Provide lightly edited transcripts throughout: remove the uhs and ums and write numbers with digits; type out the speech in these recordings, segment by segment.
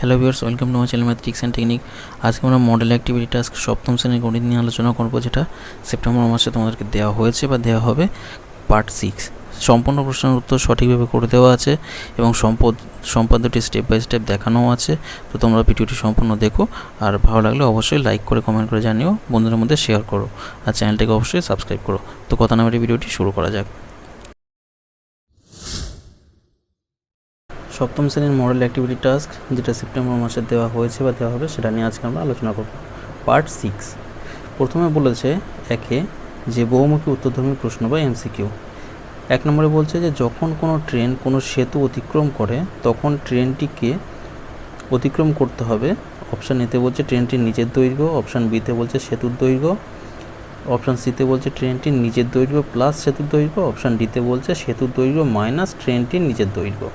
Hello viewers, welcome to my channel mathematics and technique. আজকে আমরা model activity task সপ্তম শ্রেণীর গণিত নিয়ে আলোচনা করব, যেটা সেপ্টেম্বর মাসে তোমাদেরকে দেওয়া হয়েছে বা দেওয়া হবে, পার্ট 6। সম্পূর্ণ প্রশ্নের উত্তর সঠিকভাবে করে দেওয়া আছে এবং সম্পাদ্যটি স্টেপ বাই স্টেপ দেখানোও আছে। তো তোমরা ভিডিওটি সম্পূর্ণ দেখো, আর ভালো লাগলে অবশ্যই লাইক করে কমেন্ট করে জানিও, বন্ধুদের মধ্যে শেয়ার করো, আর চ্যানেলটাকে অবশ্যই সাবস্ক্রাইব করো। তো কথা না বাড়িয়ে ভিডিওটি শুরু করা যাক। সপ্তম শ্রেণীর মডেল অ্যাক্টিভিটি টাস্ক, যেটা সেপ্টেম্বর মাসে দেওয়া হয়েছে বা দেওয়া হবে, সেটা নিয়ে আজকে আমরা আলোচনা করব। পার্ট 6। প্রথমে বলেছে একে যে বহুমুখী উত্তরধর্মী প্রশ্ন বা এমসিকিউ। 1 নম্বরে বলছে যে যখন কোনো ট্রেন কোনো সেতু অতিক্রম করে তখন ট্রেনটিকে অতিক্রম করতে হবে। অপশান এতে বলছে ট্রেনটির নিজের দৈর্ঘ্য, অপশান বিতে বলছে সেতুর দৈর্ঘ্য, অপশান সিতে বলছে ট্রেনটির নিজের দৈর্ঘ্য প্লাস সেতুর দৈর্ঘ্য, অপশান ডিতে বলছে সেতুর দৈর্ঘ্য মাইনাস ট্রেনটির নিজের দৈর্ঘ্য।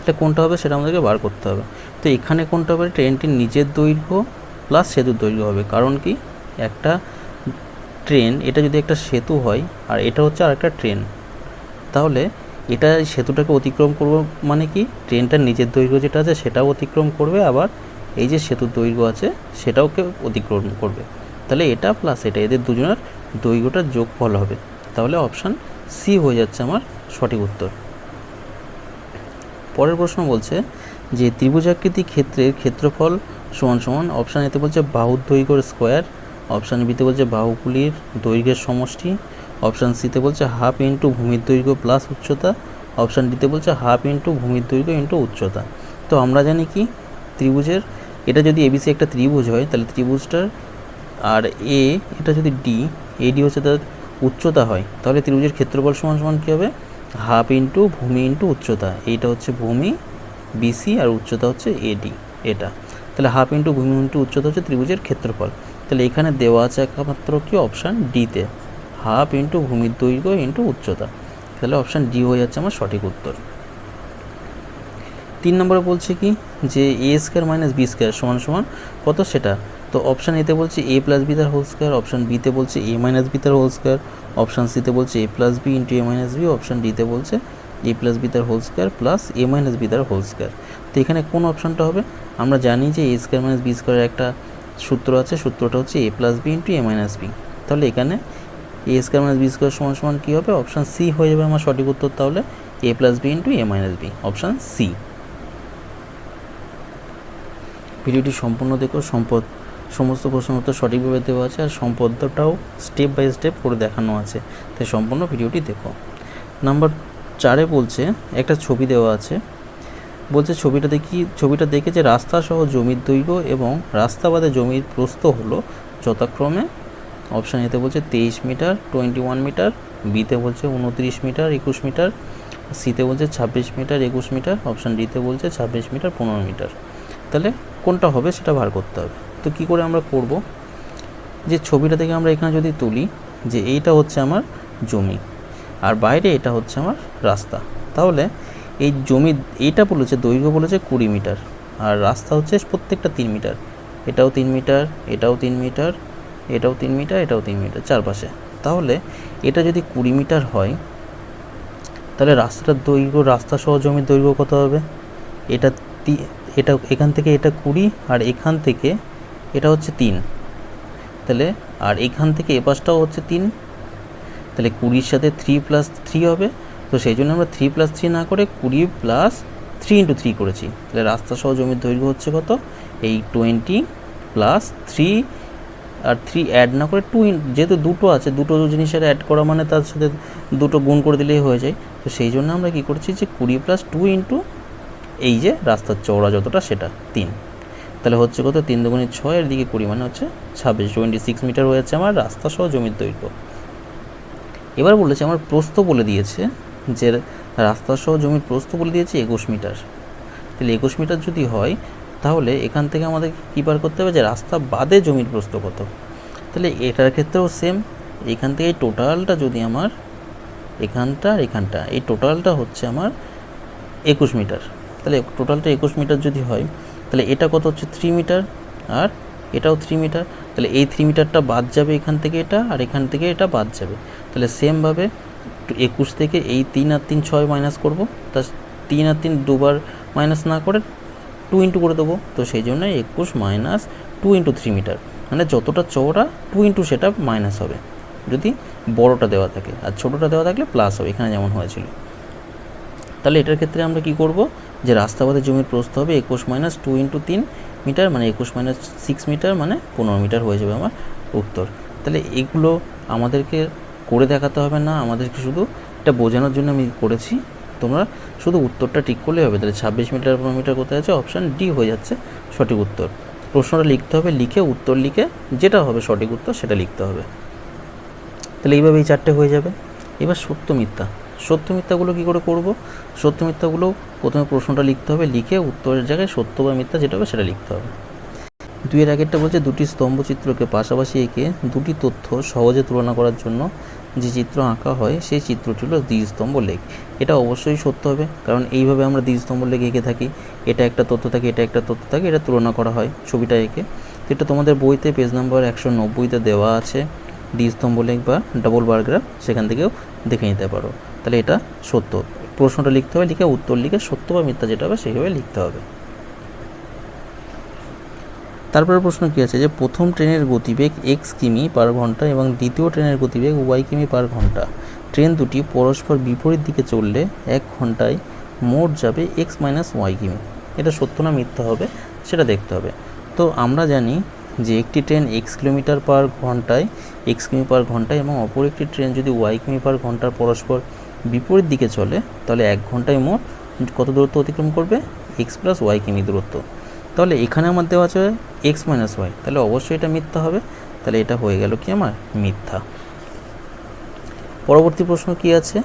এটা কোনটা হবে সেটা আমাদেরকে বার করতে হবে। তো এখানে কোনটা হবে? ট্রেনটির নিজের দৈর্ঘ্য প্লাস সেতুর দৈর্ঘ্য হবে। কারণ কি, একটা ট্রেন, এটা যদি একটা সেতু হয় আর এটা হচ্ছে আর একটা ট্রেন, তাহলে এটা সেতুটাকে অতিক্রম করবে, মানে কি ট্রেনটার নিজের দৈর্ঘ্য যেটা আছে সেটাও অতিক্রম করবে, আবার এই যে সেতুর দৈর্ঘ্য আছে সেটাওকে অতিক্রম করবে। তাহলে এটা প্লাস এটা, এদের দুজনের দৈর্ঘ্যটার যোগফল হবে। তাহলে অপশান সি হয়ে যাচ্ছে আমার সঠিক উত্তর। পরের প্রশ্ন বলছে যে ত্রিভুজাকৃতি ক্ষেত্রের ক্ষেত্রফল সমান সমান, অপশান এতে বলছে বাহুর দৈর্ঘ্যের স্কোয়ার, অপশান বিতে বলছে বাহুগুলির দৈর্ঘ্যের সমষ্টি, অপশান সিতে বলছে হাফ ইন্টু ভূমির দৈর্ঘ্য প্লাস উচ্চতা, অপশান ডিতে বলছে হাফ ইন্টু ভূমির দৈর্ঘ্য ইন্টু উচ্চতা। তো আমরা জানি কি, ত্রিভুজের এটা যদি এবিসি একটা ত্রিভুজ হয়, তাহলে ত্রিভুজটার আর এ এটা যদি এডি হচ্ছে তার উচ্চতা হয়, তাহলে ত্রিভুজের ক্ষেত্রফল সমান সমান কী হবে? হাফ ইন্টু ভূমি ইন্টু উচ্চতা। এইটা হচ্ছে ভূমি বিসি আর উচ্চতা হচ্ছে এডি, এটা। তাহলে হাফ ইন্টু ভূমি ইন্টু উচ্চতা হচ্ছে ত্রিভুজের ক্ষেত্রফল। তাহলে এখানে দেওয়া আছে একমাত্র কি অপশান ডিতে, হাফ ইন্টু ভূমির দৈর্ঘ্য ইন্টু উচ্চতা। তাহলে অপশান ডি হয়ে যাচ্ছে আমার সঠিক উত্তর। 3 নম্বরে বলছে কি যে এ স্কোয়ার মাইনাস বি স্কোয়ার সমান সমান কত সেটা। তো অপশান এতে বলছে এ প্লাস বি তার হোল স্কোয়ার, অপশান বিতে বলছে এ মাইনাস বি তার হোল স্কোয়ার, অপশান সিতে বলছে এ প্লাস বি ইন্টু এ মাইনাস বি, অপশান ডিতে বলছে এ প্লাস বি তার হোল স্কোয়ার প্লাস এ মাইনাস বি তার হোল স্কোয়ার। তো এখানে কোন অপশানটা হবে? আমরা জানি যে এ স্কোয়ার মাইনাস বি স্কোয়ারের একটা সূত্র আছে, সূত্রটা হচ্ছে এ প্লাস বি ইন্টু এ মাইনাস বি। তাহলে এখানে এ স্কোয়ার মাইনাস বি স্কোয়ার সমান সমান কী হবে? অপশান সি হয়ে যাবে আমার সঠিক উত্তর। তাহলে এ প্লাস বি ইন্টু এ মাইনাস বি, অপশান সি। ভিডিওটি সম্পূর্ণ দেখো, সমস্ত প্রশ্নের উত্তর সঠিকভাবে দেওয়া আছে, আর সম্পদটাও স্টেপ বাই স্টেপ করে দেখানো আছে, তাই সম্পূর্ণ ভিডিওটি দেখো। নাম্বার 4-এ বলছে একটা ছবি দেওয়া আছে, বলছে ছবিটা দেখে যে রাস্তা সহ জমির দৈর্ঘ্য এবং রাস্তা বাদে জমির প্রস্থ হলো যথাক্রমে, অপশান এতে বলছে 23 মিটার 21 মিটার, বিতে বলছে 29 মিটার 21 মিটার, সিতে বলছে 26 মিটার 21 মিটার, অপশান ডিতে বলছে 26 মিটার 15 মিটার। তাহলে কোনটা হবে সেটা বার করতে হবে। তো কী করে আমরা করব? যে ছবিটা থেকে আমরা এখানে যদি তুলি যে এইটা হচ্ছে আমার জমি আর বাইরে এটা হচ্ছে আমার রাস্তা, তাহলে এই জমি এইটা বলেছে দৈর্ঘ্য বলেছে 20 মিটার আর রাস্তা হচ্ছে প্রত্যেকটা 3 মিটার, এটাও 3 মিটার, এটাও 3 মিটার, এটাও 3 মিটার, এটাও 3 মিটার, চারপাশে। তাহলে এটা যদি 20 মিটার হয়, তাহলে রাস্তাটার দৈর্ঘ্য, রাস্তা সহ জমির দৈর্ঘ্য কত হবে? এটা এখান থেকে এটা 20 আর এখান থেকে এটা হচ্ছে 3, তাহলে আর এখান থেকে এ পাশটাও হচ্ছে 3, তাহলে 20-র সাথে 3 + 3 হবে। তো সেই জন্য আমরা 3 + 3 না করে 20 + 3 × 3 করেছি। তাহলে রাস্তা সহ জমির দৈর্ঘ্য হচ্ছে কত? এই 20 + 3, আর 3 অ্যাড না করে 2, যেহেতু দুটো আছে, দুটো জিনিসের অ্যাড করা মানে তার সাথে দুটো গুণ করে দিলেই হয়ে যায়। তো সেই জন্য আমরা কী করেছি যে 20 + 2 × এই যে রাস্তার চওড়া যতটা সেটা 3, তাহলে হচ্ছে কত? 3 × 2 = 6, এর দিকে 20 মানে হচ্ছে 26 মিটার হয়ে যাচ্ছে আমার রাস্তা সহ জমির দৈর্ঘ্য। এবার বলেছে আমার প্রস্থ বলে দিয়েছে, যে রাস্তা সহ জমির প্রস্থ বলে দিয়েছে 21 মিটার। তাহলে 21 মিটার যদি হয়, তাহলে এখান থেকে আমাদের কী বার করতে হবে যে রাস্তা বাদে জমির প্রস্থ কত। তাহলে এটার ক্ষেত্রেও সেম, এখান থেকে এই টোটালটা যদি আমার এখানটা আর এখানটা, এই টোটালটা হচ্ছে আমার 21 মিটার। তাহলে টোটালটা 21 মিটার যদি হয়, তাহলে এটা কত হচ্ছে 3 মিটার আর এটাও 3 মিটার। তাহলে এই 3 মিটারটা বাদ যাবে এখান থেকে এটা, আর এখান থেকে এটা বাদ যাবে। তাহলে সেমভাবে 21 থেকে এই 3 আর 3 6 মাইনাস করবো, তা 3 আর 3 দুবার মাইনাস না করে 2 ইন্টু করে দেবো, তো সেই জন্য 21 মাইনাস 2 ইন্টু 3 মিটার, মানে যতটা চওড়া 2 ইন্টু সেটা মাইনাস হবে যদি বড়টা দেওয়া থাকে, আর ছোটোটা দেওয়া থাকলে প্লাস হবে, এখানে যেমন হয়েছিল। তাহলে এটার ক্ষেত্রে আমরা কি করব, যে রাস্তাবাদের জমির প্রস্থ হবে 21 মাইনাস 2 ইন্টু 3 মিটার, মানে 21 মাইনাস 6 মিটার, মানে 15 মিটার হয়ে যাবে আমার উত্তর। তাহলে এগুলো আমাদেরকে করে দেখাতে হবে না, আমাদেরকে শুধু এটা বোঝানোর জন্য আমি করেছি, তোমরা শুধু উত্তরটা ঠিক করলেই হবে। তাহলে 26 মিটার 15 মিটার কোথায় আছে, অপশান ডি হয়ে যাচ্ছে সঠিক উত্তর। প্রশ্নটা লিখতে হবে, লিখে উত্তর লিখে যেটা হবে সঠিক উত্তর সেটা লিখতে হবে। তাহলে এইভাবে এই 4টে হয়ে যাবে। এবার সত্য মিথ্যা, সত্য মিথ্যাগুলো কী করে করব, সত্য মিথ্যাগুলো প্রথমে প্রশ্নটা লিখতে হবে, লিখে উত্তরের জায়গায় সত্য বা মিথ্যা যেটা হবে সেটা লিখতে হবে। 2-এর আগেরটা বলছে দুটি স্তম্ভচিত্রকে পাশাপাশি এঁকে দুটি তথ্য সহজে তুলনা করার জন্য যে চিত্র আঁকা হয় সেই চিত্রটি হলো দ্বিস্তম্ভ লেখ। এটা অবশ্যই সত্য হবে, কারণ এইভাবে আমরা দ্বিস্তম্ভ লেখ এঁকে থাকি, এটা একটা তথ্য থাকে, এটা একটা তথ্য থাকে, এটা তুলনা করা হয় ছবিটা এঁকে। তো এটা তোমাদের বইতে পেজ নাম্বার 190-তে দেওয়া আছে দ্বিস্তম্ভ লেখ বা ডাবল বার গ্রাফ, সেখান থেকেও দেখে নিতে পারো। তাহলে এটা সত্য, প্রশ্নটা লিখতে হবে, লিখে উত্তর লিখে সত্য বা মিথ্যা যেটা হবে সেইভাবে লিখতে হবে। তারপরে প্রশ্ন কী আছে, যে প্রথম ট্রেনের গতিবেগ x কিমি পার ঘন্টা এবং দ্বিতীয় ট্রেনের গতিবেগ y কিমি পার ঘন্টা। ট্রেন দুটি পরস্পর বিপরীত দিকে চললে 1 ঘন্টায় মোট যাবে x মাইনাস y কিমি। এটা সত্য না মিথ্যা হবে সেটা দেখতে হবে। তো আমরা জানি যে একটি ট্রেন x কিলোমিটার পার ঘন্টায় x কিমি পার ঘন্টায় এবং অপর একটি ট্রেন যদি y কিমি পার ঘন্টার পরস্পর বিপরীত দিকে চলে, তাহলে 1 ঘন্টায় মোট কত দূরত্ব অতিক্রম করবে, x প্লাস y কিমি দূরত্ব। তাহলে এখানে আমার দেওয়া আছে x মাইনাস ওয়াই, তাহলে অবশ্যই এটা মিথ্যা হবে। তাহলে এটা হয়ে গেল কি আমার মিথ্যা। পরবর্তী প্রশ্ন কি আছে,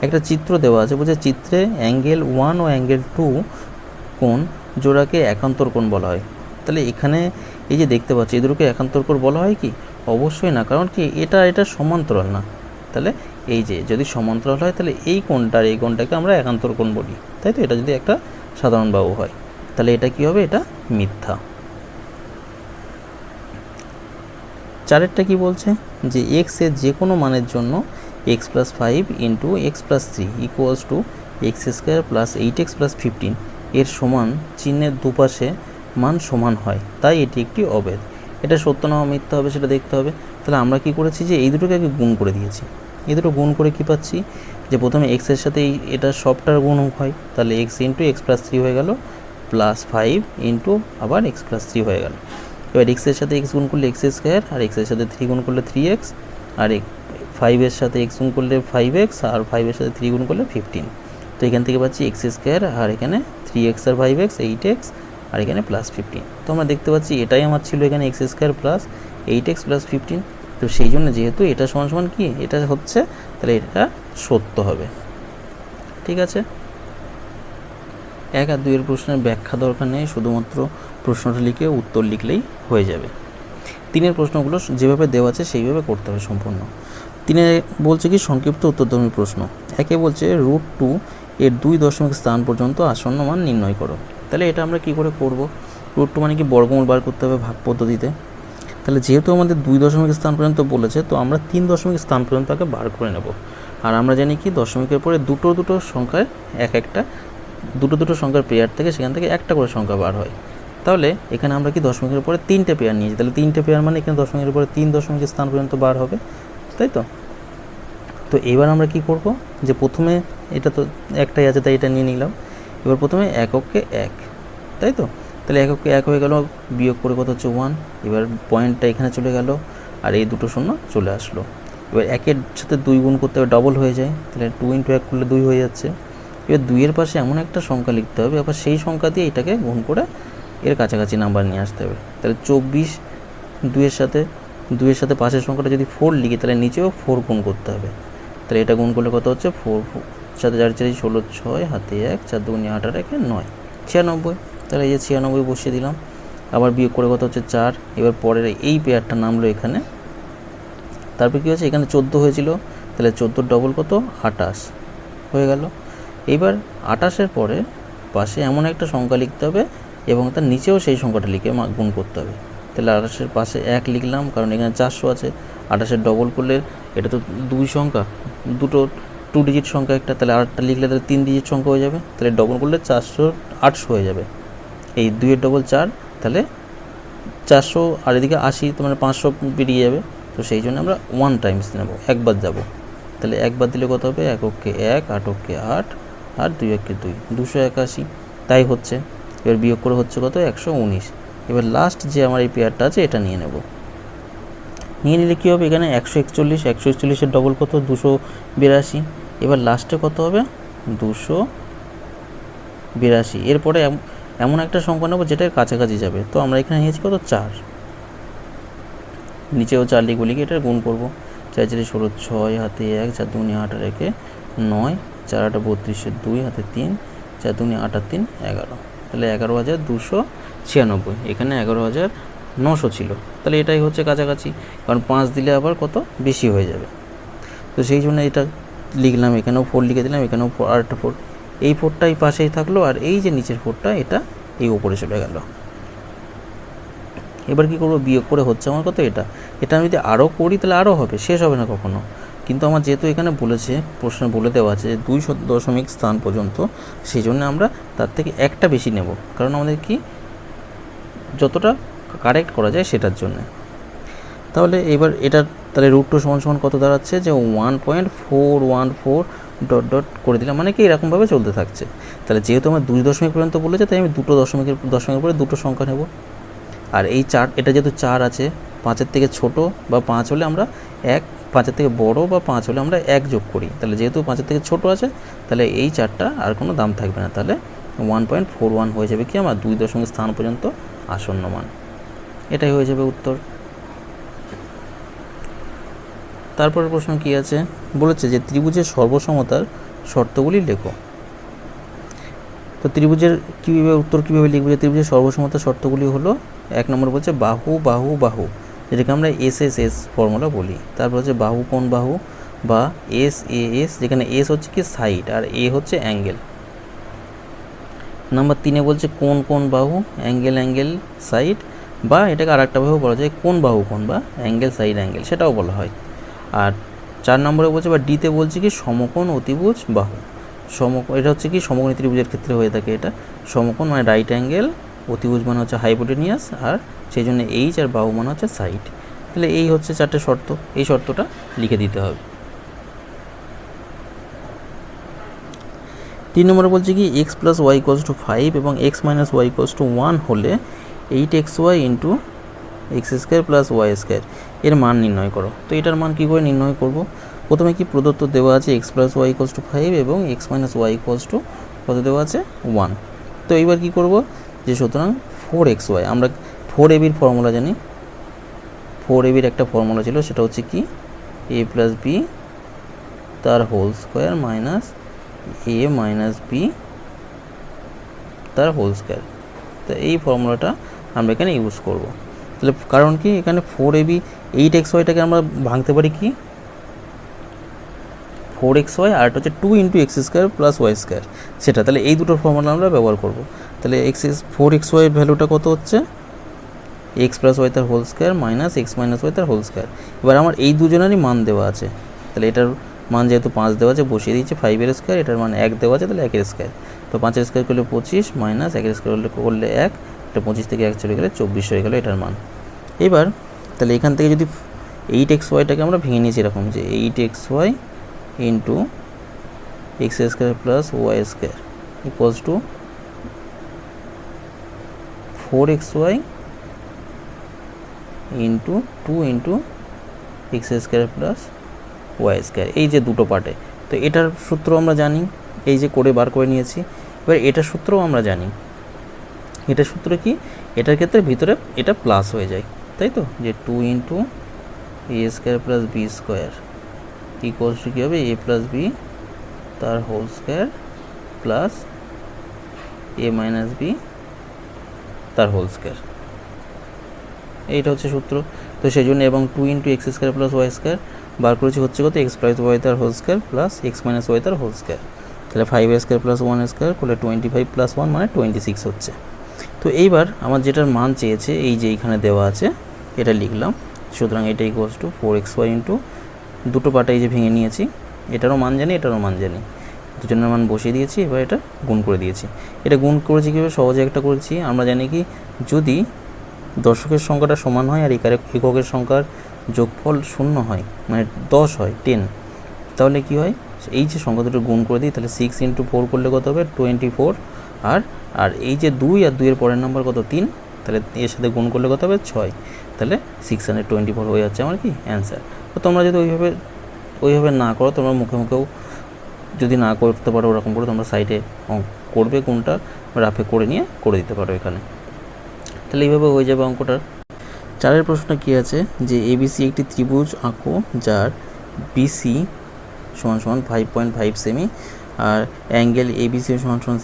একটা চিত্র দেওয়া আছে, বলছে চিত্রে অ্যাঙ্গেল 1 ও অ্যাঙ্গেল 2 কোণ জোড়াকে একান্তর কোণ বলা হয়। তাহলে এখানে এই যে দেখতে পাচ্ছি এই দুটোকে একান্তর কোণ বলা হয় কি, অবশ্যই না, কারণ কি এটা সমান্তরাল না। তাহলে এই যে যদি সমান্তরাল হয় তাহলে এই কোণটার এই কোণটাকে আমরা একান্তর কোণ বলি, তাই তো। এটা যদি একটা সাধারণ বাহু হয় তাহলে এটা কি হবে, এটা মিথ্যা। 4-এরটা কি বলছে, যে x এর যে কোনো মানের জন্য x plus 5 into x plus 3 equals to x square plus 8x plus 15 এর সমান চিহ্নের দুপাশে মান সমান হয়, তাই এটি একটি অবেদ। এটা সত্য না মিথ্যা হবে সেটা দেখতে হবে। তাহলে আমরা কি করেছি, যে এই দুটোকে আগে গুণ করে দিয়েছি। এই দুটো গুণ করে কি পাচ্ছি, যে প্রথমে x এর সাথে এটা সবটার গুণ হয়, তাহলে x ইন্টু এক্স প্লাস 3 হয়ে গেল, প্লাস 5 ইন্টু আবার এক্স প্লাস 3 হয়ে গেল। এবার এক্সের সাথে এক্স গুণ করলে এক্স স্কোয়ার, আর এক্সের সাথে 3 গুণ করলে 3x, আর 5-এর সাথে এক্স গুণ করলে 5x, আর 5-এর সাথে 3 গুণ করলে 15। তো এখান থেকে পাচ্ছি এক্স স্কোয়ার, আর এখানে 3x আর 5x 8x, আর এখানে প্লাস 15। তো আমরা দেখতে পাচ্ছি এটাই আমার ছিল এখানে x square plus 8x plus 15। তো সেই জন্য যেহেতু এটা সমান সমান কি এটা হচ্ছে, তাহলে এটা সত্য হবে। ঠিক আছে। 1 আর 2-এর প্রশ্নের ব্যাখ্যা দরকার নেই, শুধুমাত্র প্রশ্নটা লিখে উত্তর লিখলেই হয়ে যাবে। 3-এর প্রশ্নগুলো যেভাবে দেওয়া আছে সেইভাবে করতে হবে সম্পূর্ণ। 3-এ বলছে কি সংক্ষিপ্ত উত্তরধর্মী প্রশ্ন। 1-এ বলছে √2 এর 2 দশমিক স্থান পর্যন্ত আসন্ন মান নির্ণয় করো। তাহলে এটা আমরা কি করে করব, √2 মানে কি বর্গমূল বার করতে হবে ভাগ পদ্ধতিতে। তাহলে যেহেতু আমাদের 2 দশমিক স্থান পর্যন্ত বলেছে, তো আমরা 3 দশমিক স্থান পর্যন্ত আগে বার করে নেব। আর আমরা জানি কি দশমিকের পরে দুটো সংখ্যায় একটা দুটো সংখ্যার পেয়ার থেকে সেখান থেকে একটা করে সংখ্যা বার হয়। তাহলে এখানে আমরা কি দশমিকের পরে 3টে পেয়ার নিয়েছি, তাহলে 3টে পেয়ার মানে এখানে দশমিকের পরে 3 দশমিক স্থান পর্যন্ত বার হবে, তাই তো। তো এবার আমরা কি করব, যে প্রথমে এটা তো একটাই আছে তাই এটা নিয়ে নিলাম। এবার প্রথমে এককে 1, তাই তো। তাহলে এককে 1 হয়ে গেল, বিয়োগ করে কত হচ্ছে 1। এবার পয়েন্টটা এখানে চলে গেল, আর এই দুটো শূন্য চলে আসলো। এবার 1-এর সাথে 2 গুণ করতে হবে, ডবল হয়ে যায়, তাহলে 2 ইন্টু 1 করলে 2 হয়ে যাচ্ছে। এবার 2-এর পাশে এমন একটা সংখ্যা লিখতে হবে, আবার সেই সংখ্যা দিয়ে এটাকে গুণ করে এর কাছাকাছি নাম্বার নিয়ে আসতে হবে। তাহলে 24, 2-এর সাথে পাশের সংখ্যাটা যদি 4 লিখি, তাহলে নিচেও 4 গুণ করতে হবে। তাহলে এটা গুণ করলে কত হচ্ছে 4 সাথে 4 4 16 6 হাতে 1 4 2 8 আর 1 9 96। তাহলে এই যে 96 বসিয়ে দিলাম, আবার বিয়োগ করে কত হচ্ছে 4। এবার পরের এই পেয়ারটা নামলো এখানে। তারপর কী হচ্ছে, এখানে 14 হয়েছিল, তাহলে 14 ডবল কত 28 হয়ে গেল। এবার 28-এর পরে পাশে এমন একটা সংখ্যা লিখতে হবে এবং তার নিচেও সেই সংখ্যাটা লিখে গুণ করতে হবে। তাহলে 28-এর পাশে 1 লিখলাম, কারণ এখানে 400 আছে। 28-এর ডবল করলে এটা তো 2 সংখ্যা, দুটো 2 ডিজিট সংখ্যা একটা, তাহলে 8টা লিখলে তাহলে 3 ডিজিট সংখ্যা হয়ে যাবে। তাহলে ডবল করলে 800 হয়ে যাবে, এই 2-এর ডবল 4, তাহলে 400 আর এদিকে 80, তোমার 500 বেরিয়ে যাবে। তো সেই জন্য আমরা 1 টাইমস নেব, একবার যাব। তাহলে একবার দিলে কত হবে? 1 অক্ষে 1, 8 অক্ষে 8, আর 2 অক্ষে 2, 281। তাই হচ্ছে। এবার বিয়োগ করে হচ্ছে কত? 119। এবার লাস্ট যে আমার এই পেয়ারটা আছে এটা নিয়ে নেব। নিয়ে নিলে কী হবে? এখানে 141, 141-এর ডবল কত? 282। এবার লাস্টে কত হবে? 282। এরপরে এমন একটা সংখ্যা নেব যেটার কাছাকাছি যাবে। তো আমরা এখানে নিয়েছি কত? 4। নিচেও 4 লিখবো, লিখে এটা গুণ করবো। 4 4 16, 6 হাতে 1, 4 2 8 আর 1 9, 4 8 32, 2 হাতে 3, 4 2 8 আর 3 11। তাহলে 11,296। এখানে 11,900 ছিল। তাহলে এটাই হচ্ছে কাছাকাছি, কারণ 5 দিলে আবার কত বেশি হয়ে যাবে। তো সেই জন্য এটা লিখলাম, এখানেও 4 লিখে দিলাম, এখানেও আর একটা 4। এই 4টা এই পাশেই থাকলো, আর এই যে নিচের 4টা এটা এই ওপরে চলে গেল। এবার কি করব? বিয়োগ করে হচ্ছে আমার কত? এটা আমি যদি আরও করি তাহলে আরও হবে, শেষ হবে না কখনো। কিন্তু আমার যেহেতু এখানে বলেছে, প্রশ্নে বলে দেওয়া আছে 2 দশমিক স্থান পর্যন্ত, সেই জন্য আমরা তার থেকে একটা বেশি নেব, কারণ আমাদের কি যতটা কারেক্ট করা যায় সেটার জন্য। তাহলে এবার এটা তাহলে √2 সমান কত দাঁড়াচ্ছে? যে 1.414 ডট ডট করে দিলাম, মানে কি এরকমভাবে চলতে থাকছে। তাহলে যেহেতু আমার 2 দশমিক পর্যন্ত বলেছে, তাই আমি দুটো দশমিকের পরে দুটো সংখ্যা নেব। আর এই 4, এটা যেহেতু 4 আছে, 5-এর থেকে ছোট বা 5 হলে আমরা 1, 5-এর থেকে বড় বা 5 হলে আমরা 1 যোগ করি। তাহলে যেহেতু 5-এর থেকে ছোট আছে, তাহলে এই 4টা আর কোনো দাম থাকবে না। তাহলে 1.41 হয়ে যাবে কি আমার 2 দশমিক স্থান পর্যন্ত আসন্ন মান। এটাই হয়ে যাবে উত্তর। তারপরের প্রশ্ন কি আছে? বলেছে যে ত্রিভুজের সর্বসমতার শর্তগুলি লেখো। তো ত্রিভুজের উত্তর কীভাবে লিখবে? ত্রিভুজের সর্বসমতার শর্তগুলি হলো, 1 নম্বর বলছে বাহু বাহু বাহু, যেটাকে আমরা SSS ফর্মুলা বলি। তারপর হচ্ছে বাহু কোণ বাহু বা SAS, যেখানে S হচ্ছে কি সাইড আর A হচ্ছে অ্যাঙ্গেল। নাম্বার 3-এ বলছে কোণ কোণ বাহু, অ্যাঙ্গেল সাইড, বা এটাকে আর একটা ভাবে বলা যায় কোণ বাহু কোণ বা অ্যাঙ্গেল সাইড অ্যাঙ্গেল, সেটাও বলা হয়। আর 4 নম্বরে বলছে বা ডিতে বলছে কি সমকোণ অতিভুজ বাহু। এটা হচ্ছে কি সমকোণী ত্রিভুজের ক্ষেত্রে হয়ে থাকে। এটা সমকোণ মানে রাইট অ্যাঙ্গেল, অতিভুজ মানে হচ্ছে হাইপোটেনিয়াস, আর সেই জন্য H আর বাহু মানে হচ্ছে সাইড। তাহলে এই হচ্ছে 4টে শর্ত, এই শর্তটা লিখে দিতে হবে। 3 নম্বরে বলছে কি x + y = 5 এবং x - y = 1 হলে 8xy × x² + y² এর মান নির্ণয় করো। তো এটার মান কী করে নির্ণয় করব? প্রথমে কি প্রদত্ত দেওয়া আছে x + y = 5 এবং x - y কত দেওয়া আছে? 1। তো এইবার কি করব? যে সুতরাং 4xy, আমরা 4ab-র ফর্মুলা জানি। 4ab-র একটা ফর্মুলা ছিল, সেটা হচ্ছে কি a + b তার whole square minus a - b তার হোল স্কোয়ার। তো এই ফর্মুলাটা আমরা এখানে ইউজ করব। তাহলে কারণ কি এখানে 4ab 8xyটাকে আমরা ভাঙতে পারি কি 4xy, আর এটা হচ্ছে 2 × x² + y², সেটা। তাহলে এই দুটোর ফর্মুলা আমরা ব্যবহার করব। তাহলে 4xy এর ভ্যালুটা কত হচ্ছে? x + y তার whole square minus x - y তার হোল স্কোয়ার। এবার আমার এই দুজনেরই মান দেওয়া আছে, তাহলে এটার মান যেহেতু 5 দেওয়া আছে বসিয়ে দিচ্ছি 5-এর স্কোয়ার, এটার মান 1 দেওয়া আছে, তাহলে 1-এর স্কোয়ার। তো 5-এর স্কোয়ার করলে 25 মাইনাস 1-এর স্কোয়ার করলে 1, এটা 25 থেকে 1 চলে গেলে 24 হয়ে গেল এটার মান। এবার তাহলে এখান থেকে যদি 8xyটাকে আমরা ভেঙে নিয়েছি এরকম, যে 8xy × x² + y² = 4xy × 2 × x² + y², এই যে দুটো পার্টে। তো এটার সূত্র আমরা জানি, এই যে করে বার করে নিয়েছি। এবার এটার সূত্রও আমরা জানি। এটার সূত্র কি? এটার ক্ষেত্রে ভিতরে এটা প্লাস হয়ে যায়, তাই তো, যে 2 × a² + b² = কী হবে? a + b তার whole square plus a - b তার হোল স্কোয়ার, এইটা হচ্ছে সূত্র। তো সেই জন্য এবং 2 × x² + y² বার করেছি হচ্ছে কত? x + y তার whole square plus x - y তার হোল স্কোয়ার। তাহলে 5² + 1² করলে 25 + 1 মানে 26 হচ্ছে। তো এইবার আমার যেটার মান চেয়েছে, এই যে এইখানে দেওয়া আছে, এটা লিখলাম। সুতরাং এটা = 4xy × দুটো পার্টে এই যে ভেঙে নিয়েছি, এটারও মান জানি, এটারও মান জানি। দুজনের মান বসিয়ে দিয়েছি, এবার এটা গুণ করে দিয়েছি। এটা গুণ করেছি কীভাবে, সহজে একটা করেছি। আমরা জানি কি, যদি দশকের সংখ্যাটা সমান হয় আর এককের সংখ্যার যোগফল 0 হয়, মানে 10 হয়, 10, তাহলে কি হয়, এই যে সংখ্যা দুটো গুণ করে দিই, তাহলে 6 × 4 করলে কত হবে 24, আর এই যে 2 আর 2 এর পরের নাম্বার কত 3, তাহলে এর সাথে গুণ করলে কত হবে 6, তাহলে 624 হয়ে যাচ্ছে আমার কি অ্যান্সার। তো তোমরা যদি ওইভাবে না করো, তোমরা মুখে মুখেও যদি না করতে পারো ওরকম করে, তোমরা সাইডে করবে কোনটা রাফে করে নিয়ে করে দিতে পারো এখানে, তাহলে এইভাবে হয়ে যাবে অঙ্কটার। 4 প্রশ্ন কি আছে, যে এবিসি একটি ত্রিভুজ আঁকো যার বিসি = 5.5 সেমি, আর অ্যাঙ্গেল এবিসি =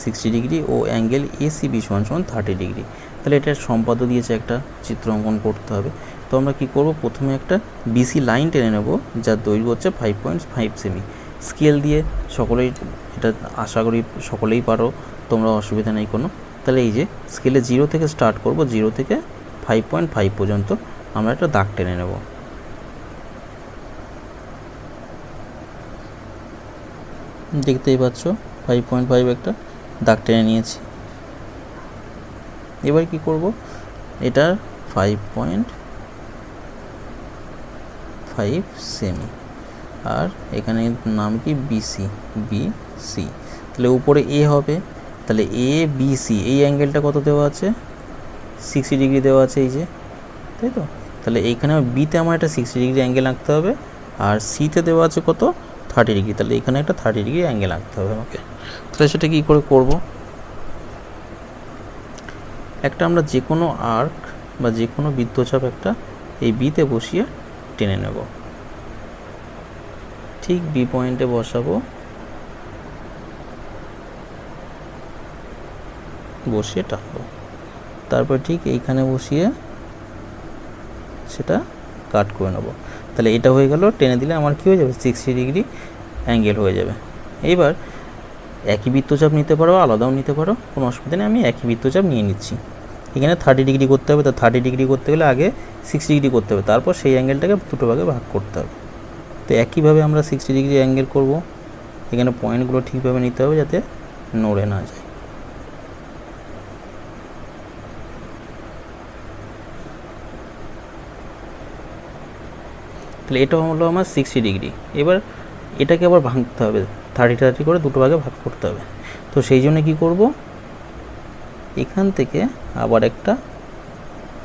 60 ডিগ্রি ও অ্যাঙ্গেল এসিবি = 30 ডিগ্রি। তাহলে এটার সম্পাদ্য দিয়েছে, একটা চিত্র অঙ্কন করতে হবে। তো আমরা কী করব, প্রথমে একটা বিসি লাইন টেনে নেব যার দৈর্ঘ্য হচ্ছে 5.5 সেমি। স্কেল দিয়ে সকলেই, এটা আশা করি সকলেই পারো, তোমরা অসুবিধা নেই কোনো। তাহলে এই যে স্কেলে 0 থেকে স্টার্ট করব, 0 থেকে 5.5 পর্যন্ত আমরা একটা দাগ টেনে নেব। দেখতেই পাচ্ছ 5.5 একটা দাগ টেনে নিয়েছি। এবার কি করব, এটা 5.5 সেমি, আর এখানে নাম কি বিসি, তাহলে উপরে এ হবে, তাহলে এ বিসি এই অ্যাঙ্গেলটা কত দেওয়া আছে 60 ডিগ্রি দেওয়া আছে, এই যে, তাই তো। তাহলে এইখানে বিতে আমার একটা 60 ডিগ্রি অ্যাঙ্গেল আঁকতে হবে, আর সিতে দেওয়া আছে কত 30 ডিগ্রি, তাহলে এখানে একটা 30 ডিগ্রি অ্যাঙ্গেল আঁকতে হবে আমাকে। তাহলে সেটা কী করে করব, একটা আমরা যে কোনো আর্ক বা যে কোনো বৃত্তচাপ একটা এই বিতে বসিয়ে টেনে নেব, ঠিক বি পয়েন্টে বসাবো, বসিয়ে টানবো, তারপর ঠিক এইখানে বসিয়ে সেটা কাট করে নেব। তাহলে এটা হয়ে গেল, টেনে দিলে আমার কী হয়ে যাবে 60 ডিগ্রি অ্যাঙ্গেল হয়ে যাবে। এইবার একই বৃত্তচাপ নিতে পারো, আলাদাও নিতে পারো, কোনো অসুবিধা নেই, আমি একই বৃত্তচাপ নিয়ে নিচ্ছি। এখানে 30 ডিগ্রি করতে হবে, তো 30 ডিগ্রি করতে গেলে আগে 60 ডিগ্রি করতে হবে, তারপর সেই অ্যাঙ্গেলটাকে দুটো ভাগে ভাগ করতে হবে। তো একইভাবে আমরা 60 ডিগ্রি অ্যাঙ্গেল করব। এখানে পয়েন্টগুলো ঠিকভাবে নিতে হবে যাতে নড়ে না যায়। তাহলে এটা হলো আমার 60 ডিগ্রি। এবার এটাকে আবার ভাঙতে হবে, 30 করে দুটো ভাগে ভাগ করতে হবে। তো সেই জন্য কী করব, এখান থেকে আবার একটা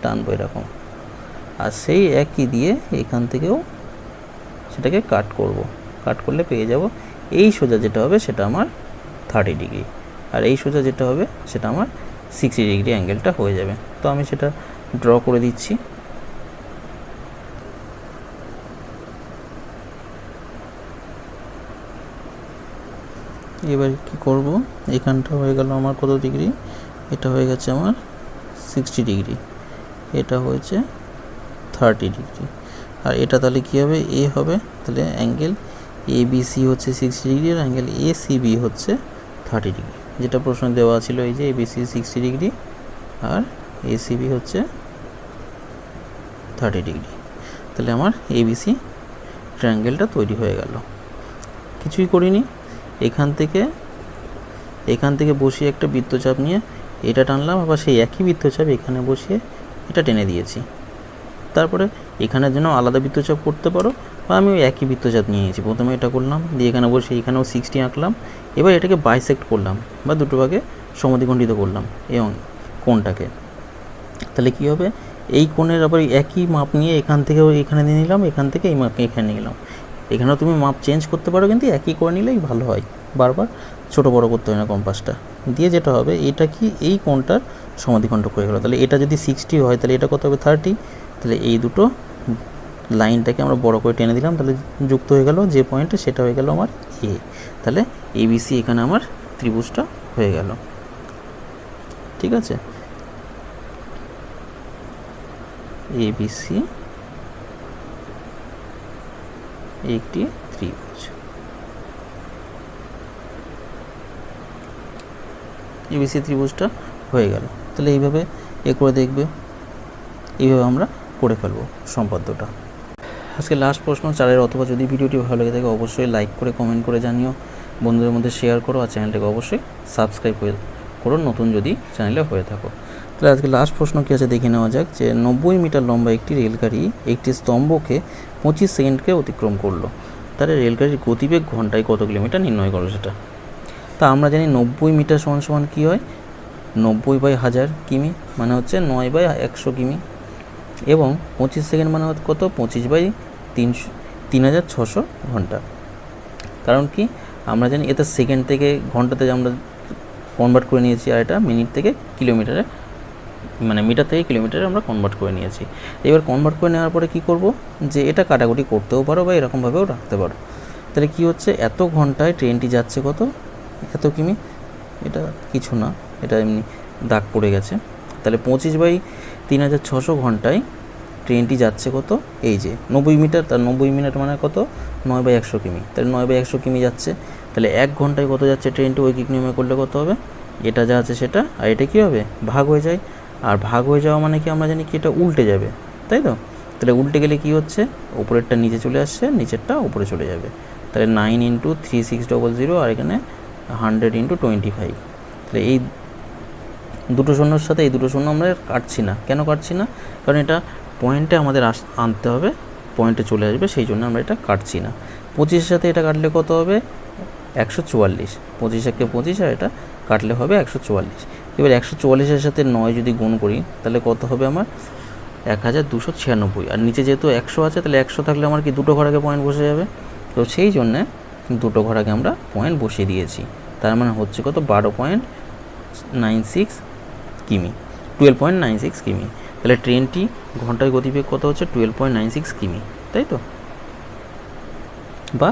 টানবো এরকম, আর সেই একই দিয়ে এখান থেকেও সেটাকে কাট করব। কাট করলে পেয়ে যাব এই সোজা যেটা হবে সেটা আমার 30 ডিগ্রি, আর এই সোজা যেটা হবে সেটা আমার 60 ডিগ্রি অ্যাঙ্গেলটা হয়ে যাবে। তো আমি সেটা ড্র করে দিচ্ছি। এবার কি করব, এখানটা হয়ে গেল আমার কত ডিগ্রি, এটা হয়ে গেছে আমার 60 ডিগ্রি, এটা হয়েছে 30 ডিগ্রি, আর এটা তাহলে কী হবে, এ হবে, তাহলে অ্যাঙ্গেল এ বি সি হচ্ছে 60 ডিগ্রি, আর অ্যাঙ্গেল এ সি বি হচ্ছে 30 ডিগ্রি, যেটা প্রশ্ন দেওয়া ছিল। এই যে এ বি সি 60 ডিগ্রি আর এ সি বি হচ্ছে 30 ডিগ্রি। তাহলে আমার এ বি সি ট্রায়াঙ্গেলটা তৈরি হয়ে গেল। কিছুই করিনি, এখান থেকে বসিয়ে একটা বৃত্তচাপ নিয়ে এটা টানলাম, আবার সেই একই বৃত্তচাপ এখানে বসিয়ে এটা টেনে দিয়েছি। তারপরে এখানের জন্য আলাদা বৃত্তচাপ করতে পারো, বা আমি ওই একই বৃত্তচাপ নিয়ে নিয়েছি। প্রথমে এটা করলাম, দিয়ে এখানে বসে এখানেও 60 আঁকলাম। এবার এটাকে বাইসেক্ট করলাম, বা দুটো ভাগে সমদ্বিখণ্ডিত করলাম এবং কোণটাকে। তাহলে কী হবে, এই কোণের আবার একই মাপ নিয়ে এখান থেকেও এখানে নিয়ে নিলাম, এখান থেকে এই মাপকে এখানে নিয়ে নিলাম। এখানেও তুমি মাপ চেঞ্জ করতে পারো, কিন্তু একই করে নিলেই ভালো হয়, বারবার ছোটো বড়ো করতে হয় না কম্পাসটা দিয়ে। যেটা হবে, এটা কি এই কোণটার সমদ্বিখণ্ডক হয়ে গেল। তাহলে এটা যদি 60 হয়, তাহলে এটা কত হবে 30। তাহলে এই দুটো লাইনটাকে আমরা বড় করে টেনে দিলাম, তাহলে যুক্ত হয়ে গেল যে পয়েন্টে, সেটা হয়ে গেল আমার এ। তাহলে এবিসি এখানে আমার ত্রিভুজটা হয়ে গেল। ঠিক আছে, এবিসি একটি ত্রিভুজ। এবিসি ত্রিভুজটা হয়ে গেল। তাহলে এইভাবে করে দেখবে, এইভাবে আমরা করে ফেলবো সম্পাদ্যটা। আজকে লাস্ট প্রশ্ন 4 অথবা যদি ভিডিওটি ভালো লেগে থাকে অবশ্যই লাইক করে কমেন্ট করে জানিও। বন্ধুদের মধ্যে শেয়ার করো আর চ্যানেলটাকে অবশ্যই সাবস্ক্রাইব করো নতুন যদি চ্যানেলে হয়ে থাকো। তাহলে আজকে লাস্ট প্রশ্ন কী আছে দেখে নেওয়া যাক, যে 90 মিটার লম্বা একটি রেলগাড়ি একটি স্তম্ভকে 25 সেকেন্ডকে অতিক্রম করলো, তাহলে রেলগাড়ির গতিবেগ ঘন্টায় কত কিলোমিটার নির্ণয় করো সেটা। তা আমরা জানি 90 মিটার সমান সমান কী হয়, 90/1000 কিমি মানে হচ্ছে 9/100 কিমি, এবং 25 সেকেন্ড মানে কত, 25/3600 ঘন্টা। কারণ কি আমরা জানি এটা সেকেন্ড থেকে ঘন্টাতে আমরা কনভার্ট করে নিয়েছি, আর এটা মিনিট থেকে কিলোমিটারে মানে মিটার থেকে কিলোমিটারে আমরা কনভার্ট করে নিয়েছি। এবার কনভার্ট করে নেওয়ার পরে কী করব, যে এটা কাটাকুটি করতেও পারো বা এরকমভাবেও রাখতে পারো। তাহলে কী হচ্ছে, এত ঘন্টায় ট্রেনটি যাচ্ছে কত, এত কিমি, এটা কিছু না, এটা এমনি দাগ পড়ে গেছে। তাহলে 25/3600 ঘন্টায় ট্রেনটি যাচ্ছে কত, এই যে 90 মিটার, তার 90 মিনিট মানে কত, 9/100 কিমি, তাহলে 9/100 কিমি যাচ্ছে। তাহলে 1 ঘন্টায় কত যাচ্ছে ট্রেনটি, ঐকিক নিয়মে করলে কত হবে, এটা যা আছে সেটা, আর এটা কী হবে, ভাগ হয়ে যায়। আর ভাগ হয়ে যাওয়া মানে কি আমরা জানি কি এটা উল্টে যাবে, তাই তো। তাহলে উল্টে গেলে কি হচ্ছে, উপরেরটা নিচে চলে আসছে, নিচেরটা উপরে চলে যাবে। তাহলে 9 × 3600, আর এখানে 100 × 25। তাহলে এই দুটো শূন্যর সাথে এই দুটো শূন্য আমরা কাটছি না, কেন কাটছি না, কারণ এটা পয়েন্টে আমাদের আনতে হবে, পয়েন্টে চলে আসবে, সেই জন্য আমরা এটা কাটছি না। 25-এর সাথে এটা কাটলে কত হবে, 144, 25-25 আর এটা কাটলে হবে 144। এবার 144-এর সাথে 9 যদি গুণ করি তাহলে কত হবে আমার, 1296। আর নিচে যেহেতু 100 আছে, তাহলে 100 থাকলে আমার কি দুটো ঘর আগে পয়েন্ট বসে যাবে, তো সেই জন্যে দুটো ঘর আগে আমরা পয়েন্ট বসিয়ে দিয়েছি। তার মানে হচ্ছে কত, 12.96 কিমি, 12.96 কিমি। তাহলে ট্রেনটি ঘন্টায় গতিবেগ কত হচ্ছে, 12.96 কিমি, তাই তো, বা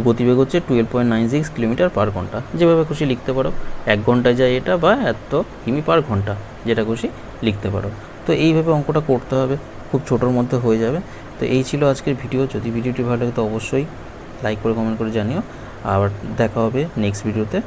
গতিবেগ হচ্ছে 12.96 কিলোমিটার পার ঘন্টা, যেভাবে খুশি লিখতে পারো। 1 ঘন্টায় যায় এটা, বা এত কিমি পার ঘন্টা, যেটা খুশি লিখতে পারো। তো এইভাবে অঙ্কটা করতে হবে, খুব ছোটোর মধ্যে হয়ে যাবে। তো এই ছিল আজকের ভিডিও। যদি ভিডিওটি ভালো লাগে তো অবশ্যই লাইক করে কমেন্ট করে জানিও, আবার দেখা হবে নেক্সট ভিডিওতে।